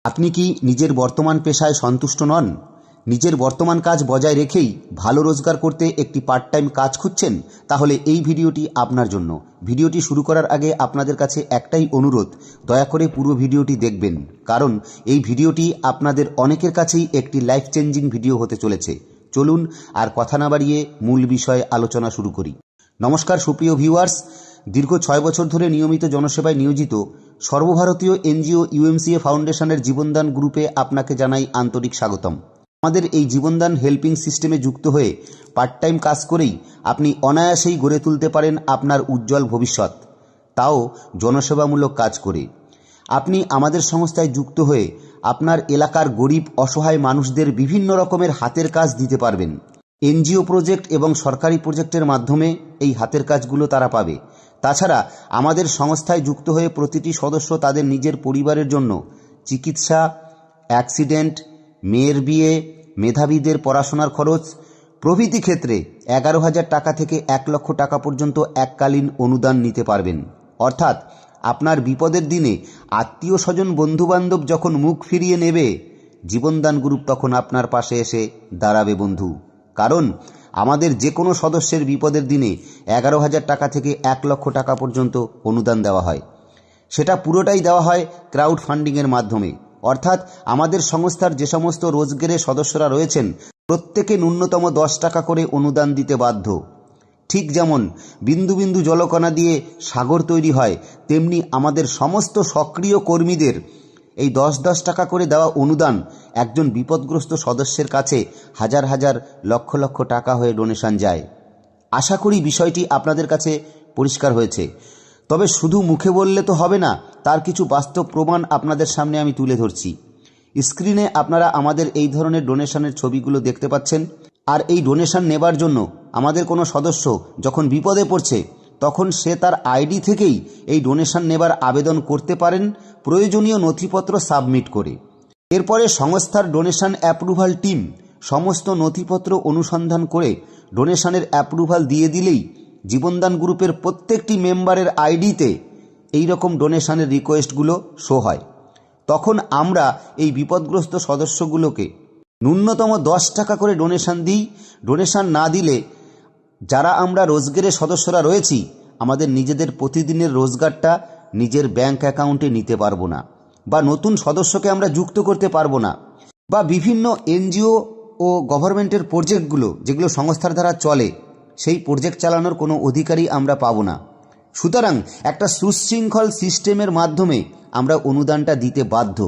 আপনি কি নিজের বর্তমান পেশায় সন্তুষ্ট নন? নিজের বর্তমান কাজ বজায় রেখেই ভালো রোজগার করতে একটি পার্ট টাইম কাজ খুঁজছেন? তাহলে এই ভিডিওটি আপনার জন্য। ভিডিওটি শুরু করার আগে আপনাদের কাছে একটাই অনুরোধ, দয়া করে পুরো ভিডিওটি দেখবেন, কারণ এই ভিডিওটি আপনাদের অনেকের কাছেই একটি লাইফ চেঞ্জিং ভিডিও হতে চলেছে। চলুন আর কথা না বাড়িয়ে মূল বিষয়ে আলোচনা শুরু করি। নমস্কার সুপ্রিয় ভিউয়ার্স, দীর্ঘ 6 বছর ধরে নিয়মিত জনসেবায় নিয়োজিত সর্বভারতীয় এনজিও ইউএমসিএ ফাউন্ডেশনের জীবনদান গ্রুপে আপনাকে জানাই আন্তরিক স্বাগতম। আমাদের এই জীবনদান হেল্পিং সিস্টেমে যুক্ত হয়ে পার্ট টাইম কাজ করেই আপনি অনায়াসেই গড়ে তুলতে পারেন আপনার উজ্জ্বল ভবিষ্যৎ, তাও জনসেবামূলক কাজ করে। আপনি আমাদের সংস্থায় যুক্ত হয়ে আপনার এলাকার গরিব অসহায় মানুষদের বিভিন্ন রকমের হাতের কাজ দিতে পারবেন। এনজিও প্রজেক্ট এবং সরকারি প্রজেক্টের মাধ্যমে এই হাতের কাজগুলো তারা পাবে। তাছাড়া আমাদের সংস্থায় যুক্ত হয়ে প্রতিটি সদস্য তাদের নিজের পরিবারের জন্য চিকিৎসা, অ্যাক্সিডেন্ট, মেয়ের বিয়ে, মেধাবীদের পড়াশোনার খরচ প্রভৃতি ক্ষেত্রে 11,000 টাকা থেকে 1 লক্ষ টাকা পর্যন্ত এককালীন অনুদান নিতে পারবেন। অর্থাৎ আপনার বিপদের দিনে আত্মীয় স্বজন বন্ধুবান্ধব যখন মুখ ফিরিয়ে নেবে, জীবনদান গ্রুপ তখন আপনার পাশে এসে দাঁড়াবে বন্ধু। কারণ আমাদের যে কোনো সদস্যের বিপদের দিনে 11,000 টাকা থেকে 1 লক্ষ টাকা পর্যন্ত অনুদান দেওয়া হয়। সেটা পুরোটাই দেওয়া হয় ক্রাউড ফান্ডিংয়ের মাধ্যমে। অর্থাৎ আমাদের সংস্থার যে সমস্ত রোজগারের সদস্যরা রয়েছেন, প্রত্যেকে ন্যূনতম 10 টাকা করে অনুদান দিতে বাধ্য। ঠিক যেমন বিন্দু বিন্দু জলকণা দিয়ে সাগর তৈরি হয়, তেমনি আমাদের সমস্ত সক্রিয় কর্মীদের এই 10 টাকা করে দেওয়া অনুদান একজন বিপদগ্রস্ত সদস্যের কাছে হাজার হাজার লক্ষ লক্ষ টাকা হয়ে ডোনেশন যায়। আশা করি বিষয়টি আপনাদের কাছে পরিষ্কার হয়েছে। তবে শুধু মুখে বললে তো হবে না, তার কিছু বাস্তব প্রমাণ আপনাদের সামনে আমি তুলে ধরছি। স্ক্রিনে আপনারা আমাদের এই ধরনের ডোনেশনের ছবিগুলো দেখতে পাচ্ছেন। আর এই ডোনেশন নেবার জন্য আমাদের কোনো সদস্য যখন বিপদে পড়ছে, তখন সে তার আইডি থেকেই এই ডোনেশন নেবার আবেদন করতে পারেন, প্রয়োজনীয় নথিপত্র সাবমিট করে। এরপরে সংস্থার ডোনেশন অ্যাপ্রুভাল টিম সমস্ত নথিপত্র অনুসন্ধান করে ডোনেশনের অ্যাপ্রুভাল দিয়ে দিলেই জীবনদান গ্রুপের প্রত্যেকটি মেম্বারের আইডিতে এই রকম ডোনেশনের রিকোয়েস্টগুলো শো হয়। তখন আমরা এই বিপদগ্রস্ত সদস্যগুলোকে ন্যূনতম 10 টাকা করে ডোনেশন দিই। ডোনেশন না দিলে যারা আমরা রোজগারের সদস্যরা রয়েছি, আমাদের নিজেদের প্রতিদিনের রোজগারটা নিজের ব্যাংক অ্যাকাউন্টে নিতে পারবো না, বা নতুন সদস্যকে আমরা যুক্ত করতে পারবো না, বা বিভিন্ন এনজিও ও গভর্নমেন্টের প্রজেক্টগুলো যেগুলো সংস্থার দ্বারা চলে, সেই প্রজেক্ট চালানোর কোনো অধিকারই আমরা পাবো না। সুতরাং একটা সুশৃঙ্খল সিস্টেমের মাধ্যমে আমরা অনুদানটা দিতে বাধ্য।